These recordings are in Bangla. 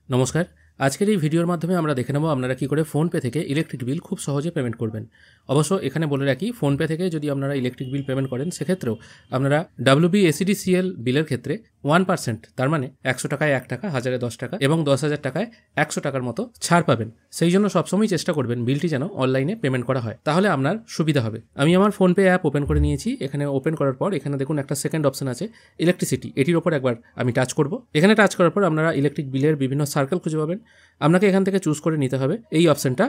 নমস্কার। আজকের এই ভিডিওর মাধ্যমে আমরা দেখে নেব আপনারা কী করে ফোনপে থেকে ইলেকট্রিক বিল খুব সহজে পেমেন্ট করবেন। অবশ্য এখানে বলে রাখি, ফোনপে থেকে যদি আপনারা ইলেকট্রিক বিল পেমেন্ট করেন সেক্ষেত্রেও আপনারা WBSEDCL বিলের ক্ষেত্রে 1%, তার মানে 100 টাকায় 1 টাকা, 1000-এ 10 টাকা এবং 10,000 টাকায় 100 টাকার মতো ছাড় পাবেন। সেই জন্য সবসময় চেষ্টা করবেন বিলটি যেন অনলাইনে পেমেন্ট করা হয়, তাহলে আপনার সুবিধা হবে। আমি আমার ফোনপে অ্যাপ ওপেন করে নিয়েছি। এখানে ওপেন করার পর এখানে দেখুন একটা সেকেন্ড অপশন আছে ইলেকট্রিসিটি, এটির ওপর একবার আমি টাচ করব। এখানে টাচ করার পর আপনারা ইলেকট্রিক বিলের বিভিন্ন সার্কেল খুঁজে পাবেন। আপনাকে এখান থেকে চুজ করে নিতে হবে এই অপশনটা,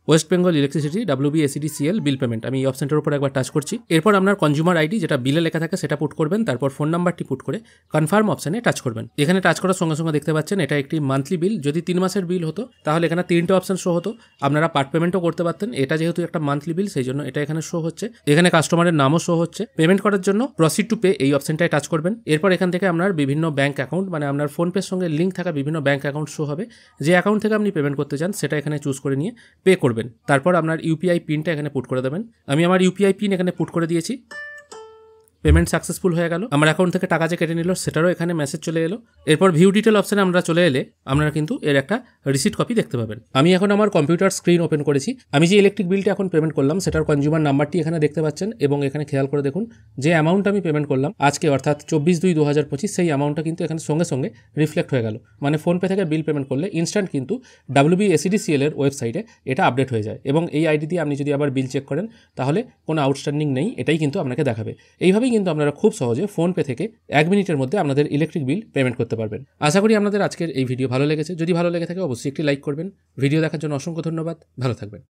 West Bengal electricity WBSEDCL bill payment. আমি এই অপশনটার উপর একবার টাচ করছি। এরপর আপনার কনজিউমার আইডি যেটা বিলে লেখা থাকে সেটা পুট করবেন, তারপর ফোন নাম্বারটি পুট করে কনফার্ম অপশনে টাচ করবেন। এখানে টাচ করার সঙ্গে সঙ্গে দেখতে পাচ্ছেন এটা একটি মান্থলি বিল। যদি 3 মাসের বিল হতো তাহলে এখানে 3টে অপশন শো হতো, আপনারা পার্ট পেমেন্টও করতে পারতেন। এটা যেহেতু একটা মান্থলি বিল সেই জন্য এটা এখানে শো হচ্ছে। এখানে কাস্টমারের নামও শো হচ্ছে। পেমেন্ট করার জন্য প্রসিড টু পে এই অপশনটায় টাচ করবেন। এরপর এখান থেকে আপনার বিভিন্ন ব্যাঙ্ক অ্যাকাউন্ট, মানে আপনার ফোনপের সঙ্গে লিঙ্ক থাকা বিভিন্ন ব্যাঙ্ক অ্যাকাউন্ট শো হবে। যে অ্যাকাউন্ট থেকে আপনি পেমেন্ট করতে চান সেটা এখানে চুজ করে নিয়ে পে করবেন। তারপর আপনার ইউপিআই পিনটা এখানে পুট করে দেবেন। আমি আমার ইউপিআই পিন এখানে পুট করে দিয়েছি। পেমেন্ট সাকসেসফুল হয়ে গেল। আমার অ্যাকাউন্ট থেকে টাকা যে কেটে নিল সেটারও এখানে মেসেজ চলে এলো। এরপর ভিউ ডিটেল অপশানে আমরা চলে এলে আপনারা কিন্তু এর একটা রিসিট কপি দেখতে পাবেন। আমি এখন আমার কম্পিউটার স্ক্রিন ওপেন করেছি। আমি যে ইলেকট্রিক বিলটা এখন পেমেন্ট করলাম সেটার কনজিউমার নাম্বারটি এখানে দেখতে পাচ্ছেন এবং এখানে খেয়াল করে দেখুন যে অ্যামাউন্ট আমি পেমেন্ট করলাম আজকে, অর্থাৎ 24/2/2025, সেই অ্যামাউন্টটা কিন্তু এখানে সঙ্গে সঙ্গে রিফ্লেক্ট হয়ে গেল। মানে ফোনপে থেকে বিল পেমেন্ট করলে ইনস্ট্যান্ট কিন্তু WBSEDCL এর ওয়েবসাইটে এটা আপডেট হয়ে যায় এবং এই আইডি দিয়ে আপনি যদি আবার বিল চেক করেন তাহলে কোনো আউটস্ট্যান্ডিং নেই, এটাই কিন্তু আপনাকে দেখাবে। এইভাবেই কিন্তু আপনারা খুব সহজে ফোনপে থেকে 1 মিনিটের মধ্যে আপনাদের ইলেকট্রিক বিল পেমেন্ট করতে পারবেন। আশা করি আপনাদের আজকের এই ভিডিও ভালো লেগেছে। যদি ভালো লেগে থাকে অবশ্যই একটি লাইক করবেন। ভিডিও দেখার জন্য অসংখ্য ধন্যবাদ। ভালো থাকবেন।